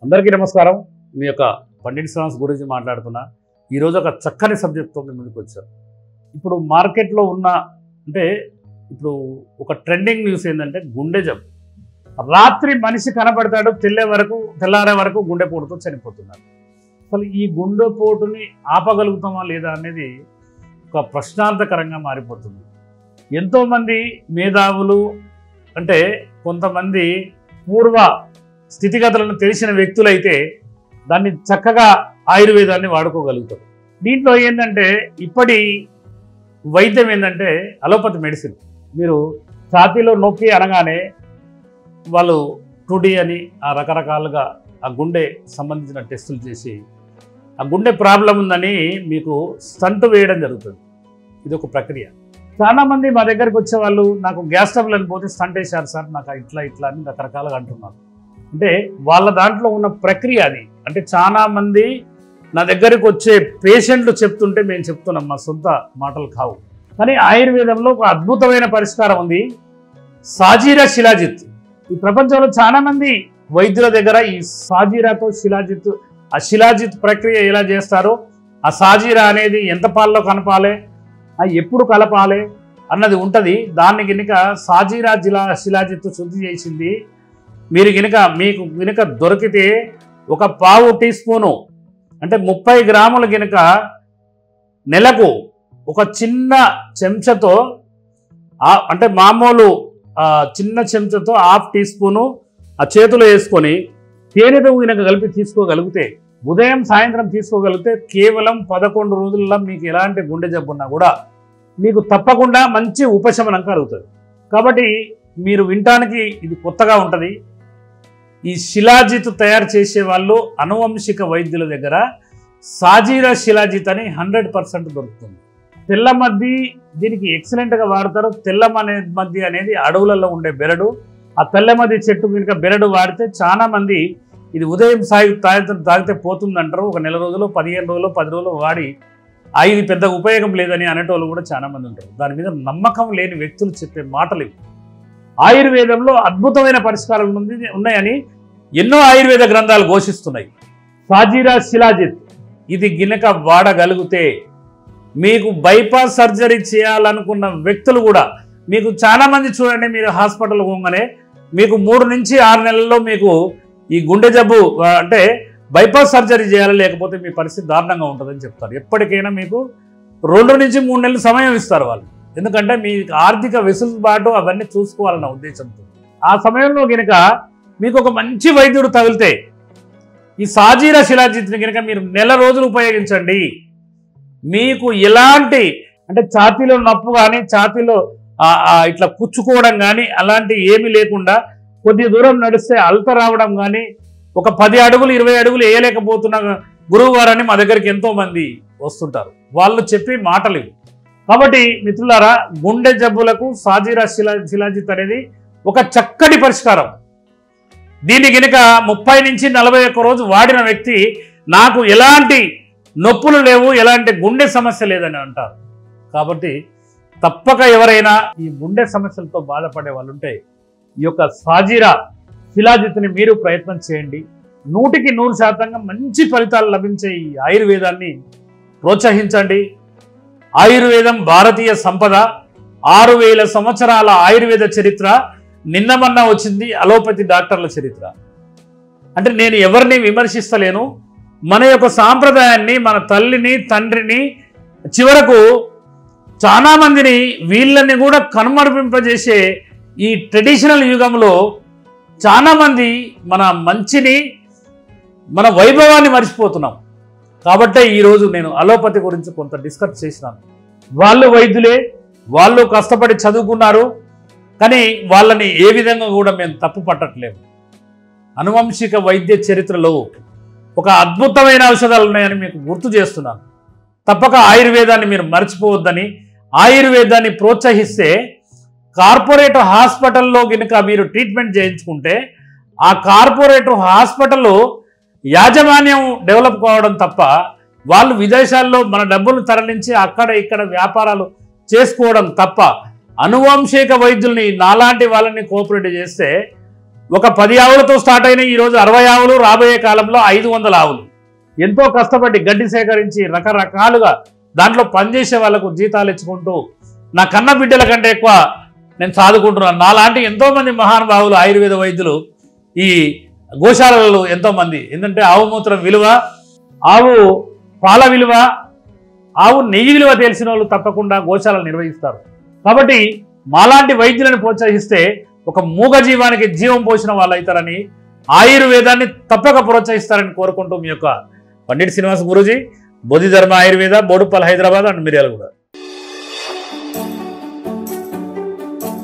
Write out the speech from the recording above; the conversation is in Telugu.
అందరికీ నమస్కారం. మీ యొక్క పండిట్ శ్రీనివాస్ గురించి మాట్లాడుతున్నా. ఈరోజు ఒక చక్కని సబ్జెక్ట్తో మీ ముందుకు వచ్చాను. ఇప్పుడు మార్కెట్లో ఉన్న ఇప్పుడు ఒక ట్రెండింగ్ న్యూస్ ఏంటంటే గుండె జబ్బు. రాత్రి మనిషి కనబడతాడు, తెల్లారే వరకు గుండెపోటుతో చనిపోతున్నారు. అసలు ఈ గుండెపోటుని ఆపగలుగుతామా లేదా అనేది ఒక ప్రశ్నార్థకరంగా మారిపోతుంది. ఎంతోమంది మేధావులు కొంతమంది పూర్వ స్థితిగతులను తెలిసిన వ్యక్తులైతే దాన్ని చక్కగా ఆయుర్వేదాన్ని వాడుకోగలుగుతారు. దీంట్లో ఏంటంటే ఇప్పటి వైద్యం ఏంటంటే అలోపతి మెడిసిన్. మీరు ఛాతీలో నొప్పి అనగానే వాళ్ళు 2D అని ఆ రకరకాలుగా ఆ గుండె సంబంధించిన టెస్టులు చేసి ఆ గుండె ప్రాబ్లం ఉందని మీకు స్టంట్ వేయడం జరుగుతుంది. ఇది ఒక ప్రక్రియ. చాలామంది మా దగ్గరికి వచ్చే వాళ్ళు నాకు గ్యాస్ ట్రబుల్ అని పోతే స్టంట్ వేశారు సార్, నాకు ఇట్లా అని రకరకాలుగా అంటున్నారు. వాళ్ళ దాంట్లో ఉన్న ప్రక్రియ అది. చాలామంది నా దగ్గరికి వచ్చే పేషెంట్లు చెప్తుంటే మేము చెప్తున్నాం, మా సొంత మాటలు కావు. కానీ ఆయుర్వేదంలో ఒక అద్భుతమైన పరిష్కారం ఉంది, సాజీరా శిలాజిత్. ఈ ప్రపంచంలో చాలామంది వైద్యుల దగ్గర ఈ సాజీరాతో శిలాజిత్, ఆ శిలాజిత్ ప్రక్రియ ఎలా చేస్తారో, ఆ సాజీరా అనేది ఎంత పాలలో కలపాలి, ఎప్పుడు కలపాలి అన్నది ఉంటుంది. దాన్ని గినక సాజీరా శిలాజిత్ శుద్ధి చేసింది మీకు గినక దొరికితే ఒక పావు టీ స్పూను 30 గ్రాములు గినక నెలకు ఒక చిన్న చెంచాతో మామూలు చిన్న చెంచాతో 1/2 టీ స్పూను ఆ చేతిలో వేసుకొని తేనెతో గినక కలిపి తీసుకోగలిగితే, ఉదయం సాయంత్రం తీసుకోగలిగితే కేవలం 11 రోజుల్లో మీకు ఎలాంటి గుండె జబ్బు ఉన్నా కూడా మీకు తప్పకుండా మంచి ఉపశమనం కలుగుతుంది. కాబట్టి మీరు వినటానికి ఇది కొత్తగా ఉంటుంది. ఈ శిలాజిత్ తయారు చేసే వాళ్ళు అనువంశిక వైద్యుల దగ్గర సాజీరా శిలాజిత్ అని 100% దొరుకుతుంది. తెల్ల మద్ది దీనికి ఎక్సలెంట్గా వాడతారు. తెల్ల మద్ది అనేది అడవులలో ఉండే బెరడు. ఆ తెల్ల మద్ది చెట్టు కనుక బెరడు వాడితే చాలామంది ఇది ఉదయం సాయంత్రం తాగితే పోతుందంటారు. ఒక నెల రోజులు 15 రోజులు 10 రోజులు వాడి ఇది పెద్ద ఉపయోగం లేదని అనేటోళ్ళు కూడా చాలామంది ఉంటారు. దాని మీద నమ్మకం లేని వ్యక్తులు చెప్పే మాటలు ఇవి. ఆయుర్వేదంలో అద్భుతమైన పరిష్కారాలు ఉన్నాయని ఎన్నో ఆయుర్వేద గ్రంథాలు ఘోషిస్తున్నాయి. సాజీరా శిలాజిత్ ఇది గినక వాడగలిగితే మీకు బైపాస్ సర్జరీ చేయాలనుకున్న వ్యక్తులు కూడా, మీకు చాలామంది చూడండి, మీరు హాస్పిటల్ పోగానే మీకు 3 నుంచి 6 నెలల్లో మీకు ఈ గుండె జబ్బు బైపాస్ సర్జరీ చేయాలి, లేకపోతే మీ పరిస్థితి దారుణంగా ఉంటుందని చెప్తారు. ఎప్పటికైనా మీకు 2 నుంచి 3 నెలలు సమయం ఇస్తారు వాళ్ళు. ఎందుకంటే మీ ఆర్థిక వెసులుబాటు అవన్నీ చూసుకోవాలన్న ఉద్దేశంతో. ఆ సమయంలో కనుక మీకు ఒక మంచి వైద్యుడు తగిలితే ఈ సాజీరా శిలాజిత్ని కనుక మీరు నెల రోజులు ఉపయోగించండి, మీకు ఎలాంటి ఛాతీలో నొప్పు కానీ, ఛాతీలో ఇట్లా పుచ్చుకోవడం కానీ అలాంటి ఏమీ లేకుండా, కొద్ది దూరం నడిస్తే అల్త రావడం కానీ, ఒక 10 అడుగులు 20 అడుగులు వేయలేకపోతున్న గురువు గారని మా దగ్గరికి ఎంతోమంది వస్తుంటారు. వాళ్ళు చెప్పే మాటలు ఇవి. కాబట్టి మిత్రులారా, గుండె జబ్బులకు సాజీరా శిలాజిత్ అనేది ఒక చక్కటి పరిష్కారం. దీన్ని గినక 30 నుంచి 41 రోజు వాడిన వ్యక్తి నాకు ఎలాంటి నొప్పులు లేవు, ఎలాంటి గుండె సమస్య లేదని అంటారు. కాబట్టి తప్పక ఎవరైనా ఈ గుండె సమస్యలతో బాధపడే వాళ్ళు ఉంటే ఈ యొక్క సాజీరా శిలాజిత్ని మీరు ప్రయత్నం చేయండి. 100కి 100% మంచి ఫలితాలు లభించే ఈ ఆయుర్వేదాన్ని ప్రోత్సహించండి. ఆయుర్వేదం భారతీయ సంపద. 6000 సంవత్సరాల ఆయుర్వేద చరిత్ర. నిన్న మొన్న వచ్చింది అలోపతి డాక్టర్ల చరిత్ర. నేను ఎవరిని విమర్శిస్తలేను. మన యొక్క సాంప్రదాయాన్ని, మన తల్లిని తండ్రిని, చివరకు చాలామందిని వీళ్ళని కూడా కనుమరుపింపజేసే ఈ ట్రెడిషనల్ యుగంలో చాలామంది మన మంచిని, మన వైభవాన్ని మర్చిపోతున్నాం. కాబట్టే ఈరోజు నేను అలోపతి గురించి కొంత డిస్కస్ చేసినాను. వాళ్ళు వైద్యులే, వాళ్ళు కష్టపడి చదువుకున్నారు, కానీ వాళ్ళని ఏ విధంగా కూడా మేము తప్పు పట్టట్లేము. అనువంశిక వైద్య చరిత్రలో ఒక అద్భుతమైన ఔషధాలు ఉన్నాయని మీకు గుర్తు చేస్తున్నాను. తప్పక ఆయుర్వేదాన్ని మీరు మర్చిపోవద్దని, ఆయుర్వేదాన్ని ప్రోత్సహిస్తే కార్పొరేట్ హాస్పిటల్లో కనుక మీరు ట్రీట్మెంట్ చేయించుకుంటే ఆ కార్పొరేట్ హాస్పిటల్లో యాజమాన్యం డెవలప్ కావడం తప్ప, వాళ్ళు విదేశాల్లో మన డబ్బులు తరలించి అక్కడ ఇక్కడ వ్యాపారాలు చేసుకోవడం తప్ప, అనువంశిక వైద్యుల్ని నాలాంటి వాళ్ళని కోఆపరేట్ చేస్తే ఒక 10 ఆవులతో స్టార్ట్ అయిన ఈరోజు 60 ఆవులు, రాబోయే కాలంలో 500 ఆవులు. ఎంతో కష్టపడి గడ్డి సేకరించి రకరకాలుగా దాంట్లో పనిచేసే వాళ్ళకు జీతాలు ఇచ్చుకుంటూ నా కన్న బిడ్డల కంటే ఎక్కువ నేను సాదుకుంటున్నాను. నాలాంటి ఎంతోమంది మహానుభావులు ఆయుర్వేద వైద్యులు ఈ గోశాలలలో ఎంతోమంది. ఎందుకంటే ఆవు మూత్రం విలువ, ఆవు పాల విలువ, ఆవు నెయ్యి విలువ తెలిసిన వాళ్ళు తప్పకుండా గోశాలలు నిర్వహిస్తారు. కాబట్టి మాలాంటి వైద్యులను ప్రోత్సహిస్తే ఒక మూగ జీవానికి జీవం పోసిన వాళ్ళు అవుతారని, ఆయుర్వేదాన్ని తప్పక ప్రోత్సహిస్తారని కోరుకుంటూ మీ యొక్క పండిట్ శ్రీనివాస్ గురూజీ, బోధిధర్మ ఆయుర్వేద, బోడుప్పల్, హైదరాబాద్ అండ్ మిర్యాలగూడ.